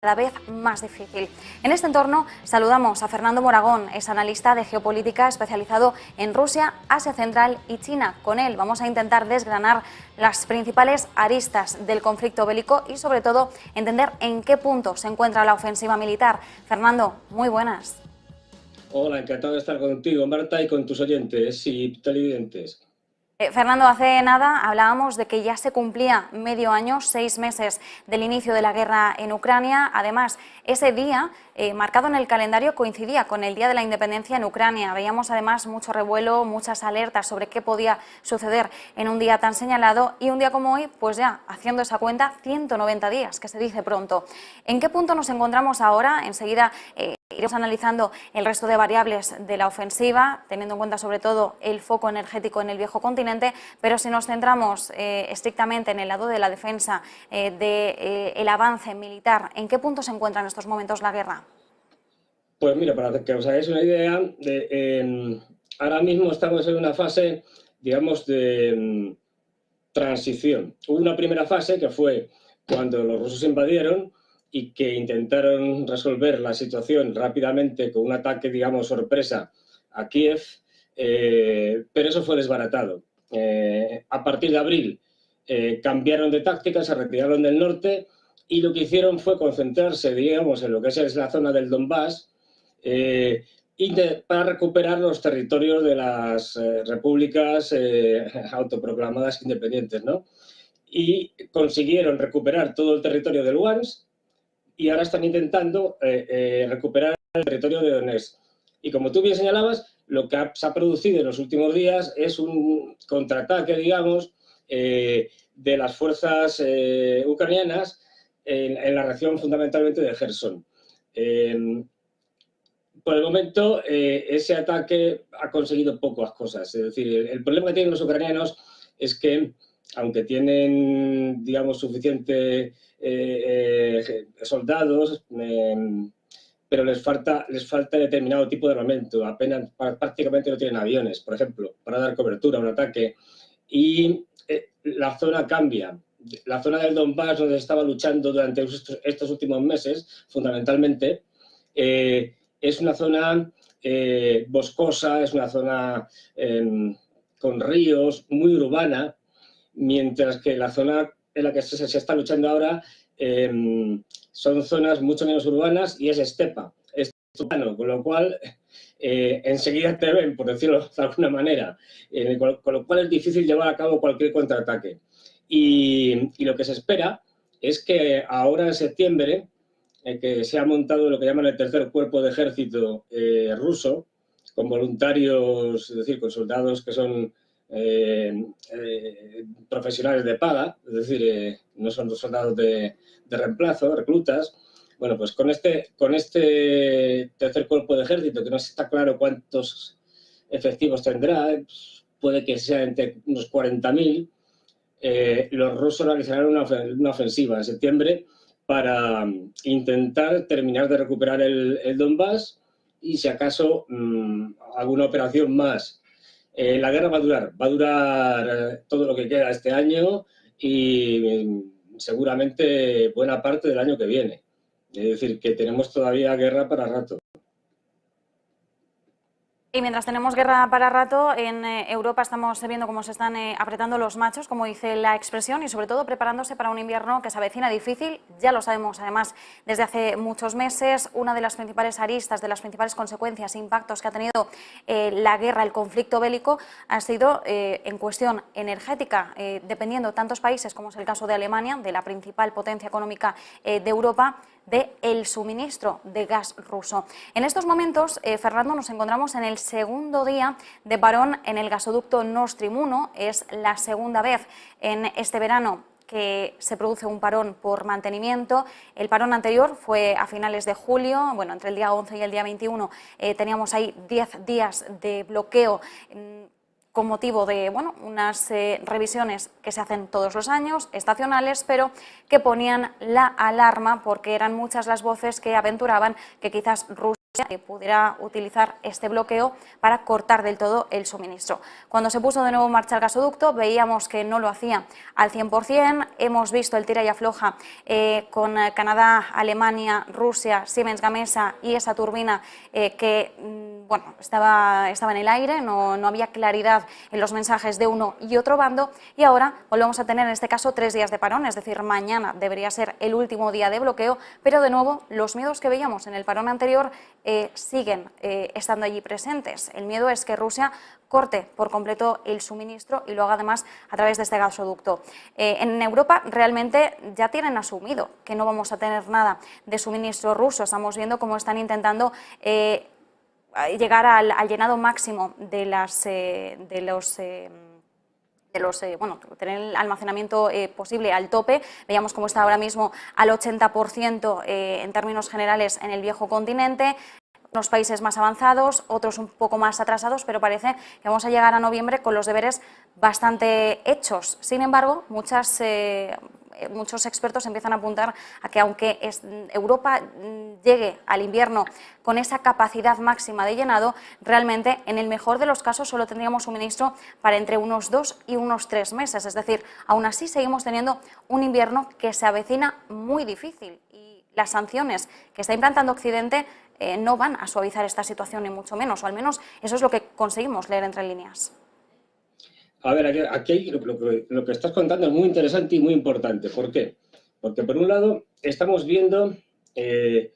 cada vez más difícil. En este entorno saludamos a Fernando Moragón, es analista de geopolítica especializado en Rusia, Asia Central y China. Con él vamos a intentar desgranar las principales aristas del conflicto bélico y sobre todo entender en qué punto se encuentra la ofensiva militar. Fernando, muy buenas. Hola, encantado de estar contigo, Marta, y con tus oyentes y televidentes. Fernando, hace nada hablábamos de que ya se cumplía medio año, 6 meses del inicio de la guerra en Ucrania. Además, ese día marcado en el calendario coincidía con el Día de la Independencia en Ucrania. Veíamos además mucho revuelo, muchas alertas sobre qué podía suceder en un día tan señalado y un día como hoy, pues ya haciendo esa cuenta, 190 días, que se dice pronto. ¿En qué punto nos encontramos ahora? Enseguida iremos analizando el resto de variables de la ofensiva, teniendo en cuenta sobre todo el foco energético en el viejo continente, pero si nos centramos estrictamente en el lado de la defensa, del avance militar, ¿en qué punto se encuentra en estos momentos la guerra? Pues mira, para que os hagáis una idea, ahora mismo estamos en una fase, digamos, de transición. Hubo una primera fase que fue cuando los rusos invadieron y que intentaron resolver la situación rápidamente con un ataque, digamos, sorpresa a Kiev, pero eso fue desbaratado. A partir de abril cambiaron de táctica, se retiraron del norte y lo que hicieron fue concentrarse, digamos, en lo que es la zona del Donbass, para recuperar los territorios de las repúblicas autoproclamadas independientes, ¿no? Y consiguieron recuperar todo el territorio de Luhansk y ahora están intentando recuperar el territorio de Donetsk. Y como tú bien señalabas, lo que se ha producido en los últimos días es un contraataque, digamos, de las fuerzas ucranianas en la región fundamentalmente de Gerson. Por el momento, ese ataque ha conseguido pocas cosas. Es decir, el problema que tienen los ucranianos es que, aunque tienen, digamos, suficiente soldados, pero les falta determinado tipo de armamento. Apenas, prácticamente no tienen aviones, por ejemplo, para dar cobertura a un ataque. Y la zona cambia. La zona del Donbass, donde se estaba luchando durante estos últimos meses, fundamentalmente, es una zona boscosa, es una zona con ríos, muy urbana, mientras que la zona en la que se está luchando ahora son zonas mucho menos urbanas y es estepa, es urbano, con lo cual enseguida te ven, por decirlo de alguna manera, con lo cual es difícil llevar a cabo cualquier contraataque. Y lo que se espera es que ahora en septiembre, que se ha montado lo que llaman el tercer cuerpo de ejército ruso, con voluntarios, es decir, con soldados que son profesionales de paga, es decir, no son soldados de reemplazo, reclutas. Bueno, pues con este tercer cuerpo de ejército, que no está claro cuántos efectivos tendrá, puede que sea entre unos 40.000, los rusos realizarán una ofensiva en septiembre para intentar terminar de recuperar el Donbass y, si acaso, alguna operación más. La guerra va a durar todo lo que queda este año y seguramente buena parte del año que viene. Es decir, que tenemos todavía guerra para rato. Y mientras tenemos guerra para rato, en Europa estamos viendo cómo se están apretando los machos, como dice la expresión, y sobre todo preparándose para un invierno que se avecina difícil. Ya lo sabemos, además, desde hace muchos meses. Una de las principales aristas, de las principales consecuencias e impactos que ha tenido la guerra, el conflicto bélico, ha sido en cuestión energética, dependiendo tantos países, como es el caso de Alemania, de la principal potencia económica de Europa, del suministro de gas ruso. En estos momentos, Fernando, nos encontramos en el segundo día de parón en el gasoducto Nord Stream 1. Es la segunda vez en este verano que se produce un parón por mantenimiento. El parón anterior fue a finales de julio, bueno, entre el día 11 y el día 21 teníamos ahí 10 días de bloqueo con motivo de unas revisiones que se hacen todos los años, estacionales, pero que ponían la alarma porque eran muchas las voces que aventuraban que quizás Rusia que pudiera utilizar este bloqueo para cortar del todo el suministro. Cuando se puso de nuevo en marcha el gasoducto, veíamos que no lo hacía al 100%. Hemos visto el tira y afloja con Canadá, Alemania, Rusia, Siemens Gamesa y esa turbina que bueno, estaba en el aire, no había claridad en los mensajes de uno y otro bando, y ahora volvemos a tener en este caso 3 días de parón, es decir, mañana debería ser el último día de bloqueo, pero de nuevo los miedos que veíamos en el parón anterior siguen estando allí presentes. El miedo es que Rusia corte por completo el suministro y lo haga además a través de este gasoducto. En Europa realmente ya tienen asumido que no vamos a tener nada de suministro ruso. Estamos viendo cómo están intentando llegar al llenado máximo de bueno, tener el almacenamiento posible al tope. Veíamos cómo está ahora mismo al 80% en términos generales en el viejo continente. Unos países más avanzados, otros un poco más atrasados, pero parece que vamos a llegar a noviembre con los deberes bastante hechos. Sin embargo, muchos expertos empiezan a apuntar a que aunque Europa llegue al invierno con esa capacidad máxima de llenado, realmente en el mejor de los casos solo tendríamos suministro para entre unos 2 y unos 3 meses. Es decir, aún así seguimos teniendo un invierno que se avecina muy difícil y las sanciones que está implantando Occidente no van a suavizar esta situación ni mucho menos, o al menos eso es lo que conseguimos leer entre líneas. A ver, aquí lo que estás contando es muy interesante y muy importante. ¿Por qué? Porque por un lado estamos viendo que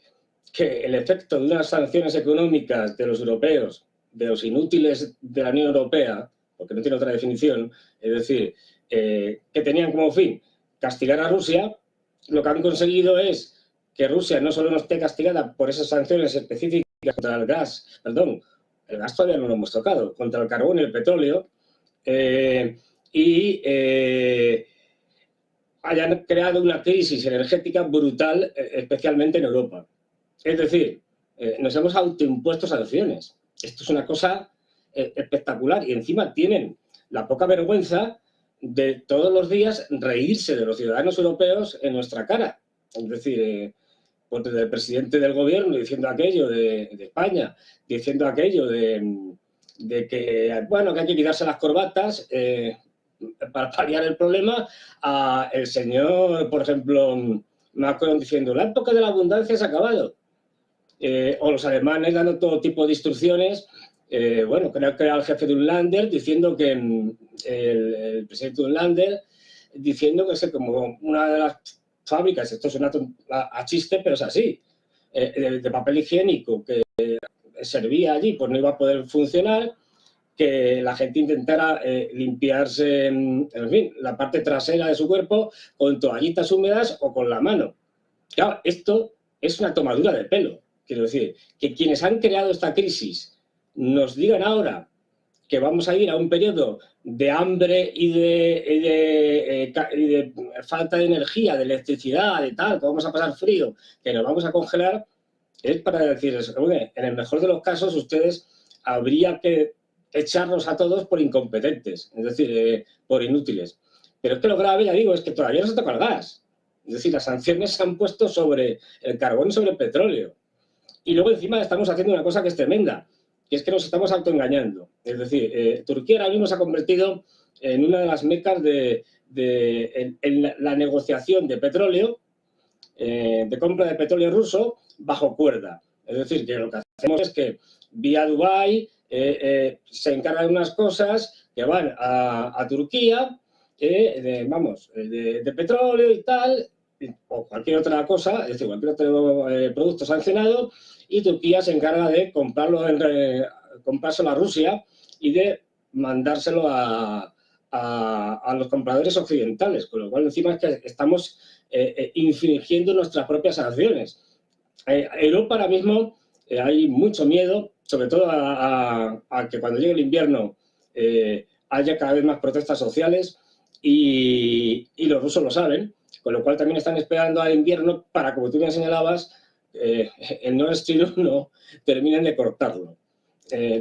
el efecto de unas sanciones económicas de los europeos, de los inútiles de la Unión Europea, porque no tiene otra definición, es decir, que tenían como fin castigar a Rusia, lo que han conseguido es que Rusia no solo no esté castigada por esas sanciones específicas contra el gas, perdón, el gas todavía no lo hemos tocado, contra el carbón y el petróleo, hayan creado una crisis energética brutal, especialmente en Europa. Es decir, nos hemos autoimpuesto sanciones. Esto es una cosa espectacular y encima tienen la poca vergüenza de todos los días reírse de los ciudadanos europeos en nuestra cara. Es decir, pues desde el presidente del gobierno diciendo aquello de España, diciendo aquello de que, bueno, que hay que quitarse las corbatas para paliar el problema, a el señor, por ejemplo, Macron diciendo la época de la abundancia se ha acabado. O los alemanes dando todo tipo de instrucciones. Bueno, creo que era el jefe de un Länder diciendo que el presidente de un Länder diciendo que es como una de las fábricas, esto suena a chiste, pero es así, de papel higiénico que servía allí, pues no iba a poder funcionar, que la gente intentara limpiarse, en fin, la parte trasera de su cuerpo con toallitas húmedas o con la mano. Claro, esto es una tomadura de pelo. Quiero decir, que quienes han creado esta crisis nos digan ahora que vamos a ir a un periodo de hambre y de falta de energía, de electricidad, de tal, que vamos a pasar frío, que nos vamos a congelar, es para decirles, oye, en el mejor de los casos ustedes habría que echarnos a todos por incompetentes, es decir, por inútiles. Pero es que lo grave, ya digo, es que todavía no se toca el gas. Es decir, las sanciones se han puesto sobre el carbón y sobre el petróleo. Y luego encima estamos haciendo una cosa que es tremenda, que es que nos estamos autoengañando. Es decir, Turquía ahora mismo se ha convertido en una de las mecas en la negociación de petróleo, de compra de petróleo ruso, bajo cuerda. Es decir, que lo que hacemos es que vía Dubái se encargan unas cosas que van a Turquía, de petróleo y tal, o cualquier otra cosa, es decir, cualquier otro producto sancionado, y Turquía se encarga de comprárselo a Rusia y de mandárselo a los compradores occidentales, con lo cual encima es que estamos infringiendo nuestras propias sanciones. Europa ahora mismo hay mucho miedo, sobre todo a que cuando llegue el invierno haya cada vez más protestas sociales y los rusos lo saben, con lo cual también están esperando al invierno para, como tú me señalabas, el Nord Stream 1 terminen de cortarlo.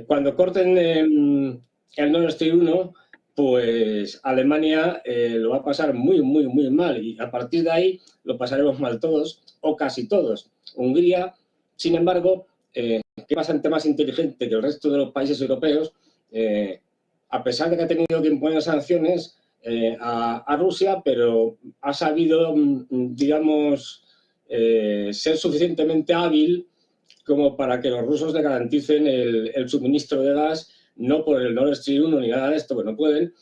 Cuando corten el Nord Stream 1, pues Alemania lo va a pasar muy, muy, muy mal y a partir de ahí lo pasaremos mal todos o casi todos. Hungría, sin embargo, que es bastante más inteligente que el resto de los países europeos, a pesar de que ha tenido que imponer sanciones a Rusia, pero ha sabido, digamos, ser suficientemente hábil como para que los rusos le garanticen el suministro de gas, no por el Nord Stream 1 ni nada de esto, que no pueden,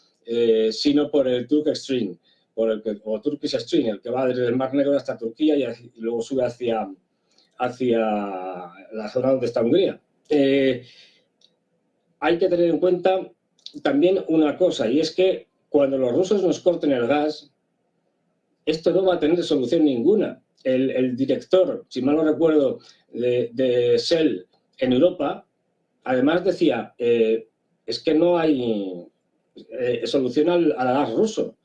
sino por el Turkish Stream, o Turkish Stream, el que va desde el Mar Negro hasta Turquía y luego sube hacia la zona donde está Hungría. Hay que tener en cuenta también una cosa, y es que cuando los rusos nos corten el gas, esto no va a tener solución ninguna. El director, si mal no recuerdo, de Shell en Europa, además decía, es que no hay solución al gas ruso,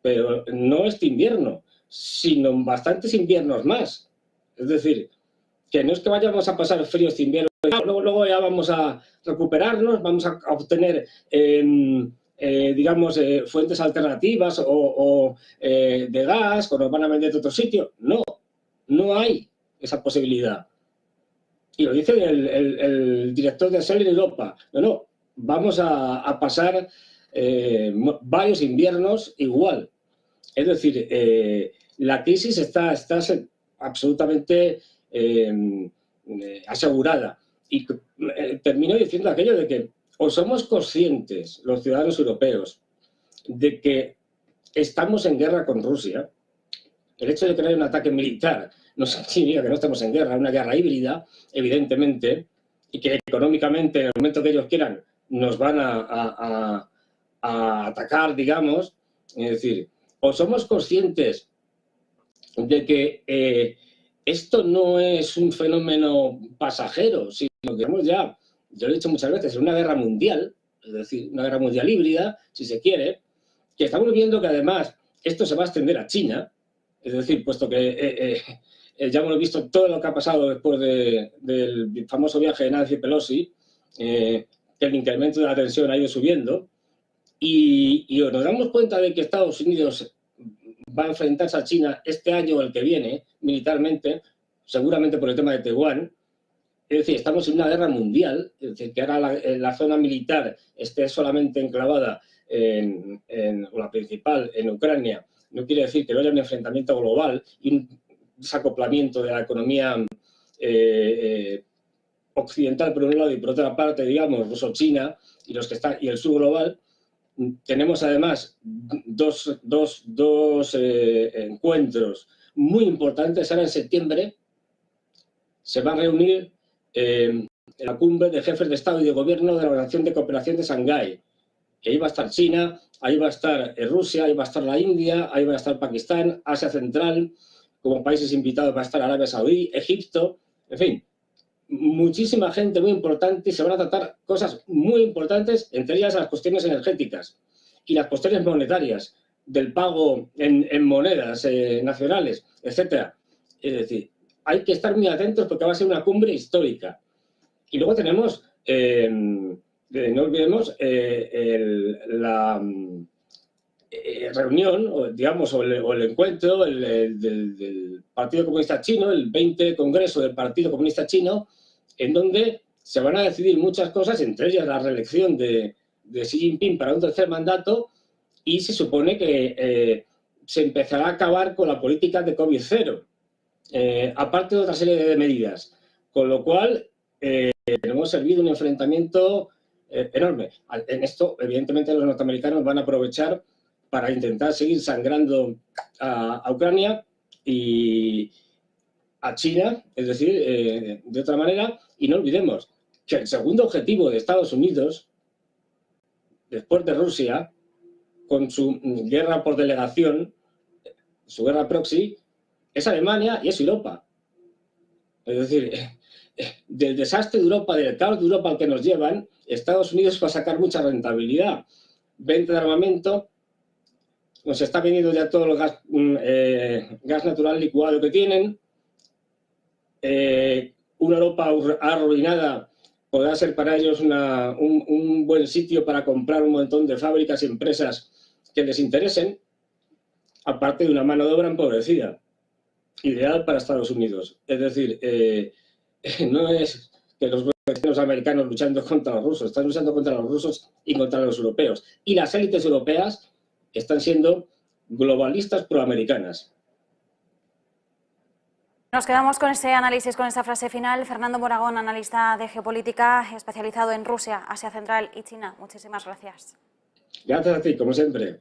pero no este invierno, sino bastantes inviernos más. Es decir, que no es que vayamos a pasar frío este invierno, luego ya vamos a recuperarnos, vamos a obtener, digamos, fuentes alternativas o de gas, o nos van a vender de otro sitio. No, no hay esa posibilidad. Y lo dice el director de Shell en Europa. No, vamos a pasar varios inviernos igual. Es decir, la crisis está absolutamente asegurada. Y termino diciendo aquello de que o somos conscientes, los ciudadanos europeos, de que estamos en guerra con Rusia. El hecho de que no haya un ataque militar no significa que no estemos en guerra, una guerra híbrida, evidentemente, y que económicamente, en el momento que ellos quieran, nos van a atacar, digamos. Es decir, o somos conscientes de que esto no es un fenómeno pasajero, sino que estamos ya, yo lo he dicho muchas veces, en una guerra mundial, es decir, una guerra mundial híbrida, si se quiere, que estamos viendo que además esto se va a extender a China, es decir, puesto que ya hemos visto todo lo que ha pasado después del famoso viaje de Nancy Pelosi, que el incremento de la tensión ha ido subiendo, y nos damos cuenta de que Estados Unidos va a enfrentarse a China este año o el que viene, militarmente, seguramente por el tema de Taiwán. Es decir, estamos en una guerra mundial, es decir, que ahora la zona militar esté solamente enclavada o la principal, en Ucrania, no quiere decir que no haya un enfrentamiento global y un desacoplamiento de la economía occidental por un lado y por otra parte, digamos, ruso-china y el sur global. Tenemos además dos encuentros muy importantes. Ahora en septiembre se va a reunir la cumbre de jefes de Estado y de Gobierno de la Organización de Cooperación de Shanghái. Ahí va a estar China, ahí va a estar Rusia, ahí va a estar la India, ahí va a estar Pakistán, Asia Central, como países invitados va a estar Arabia Saudí, Egipto, en fin, muchísima gente muy importante y se van a tratar cosas muy importantes, entre ellas las cuestiones energéticas y las cuestiones monetarias, del pago en monedas nacionales, etcétera. Es decir, hay que estar muy atentos porque va a ser una cumbre histórica. Y luego tenemos, no olvidemos, la reunión, digamos, o el encuentro del Partido Comunista Chino, el 20 Congreso del Partido Comunista Chino, en donde se van a decidir muchas cosas, entre ellas la reelección de Xi Jinping para un tercer mandato, y se supone que se empezará a acabar con la política de COVID-0, aparte de otra serie de medidas. Con lo cual, hemos servido un enfrentamiento enorme. En esto, evidentemente, los norteamericanos van a aprovechar para intentar seguir sangrando a Ucrania y a China, es decir, de otra manera. Y no olvidemos que el segundo objetivo de Estados Unidos, después de Rusia, con su guerra por delegación, su guerra proxy, es Alemania y es Europa. Es decir, del desastre de Europa, del caos de Europa al que nos llevan, Estados Unidos va a sacar mucha rentabilidad. Venta de armamento, nos está vendiendo ya todo el gas natural licuado que tienen. Una Europa arruinada podrá ser para ellos un buen sitio para comprar un montón de fábricas y empresas que les interesen, aparte de una mano de obra empobrecida, ideal para Estados Unidos. Es decir, no es que los americanos luchando contra los rusos, están luchando contra los rusos y contra los europeos. Y las élites europeas están siendo globalistas proamericanas. Nos quedamos con ese análisis, con esta frase final. Fernando Moragón, analista de geopolítica especializado en Rusia, Asia Central y China. Muchísimas gracias. Gracias a ti, como siempre.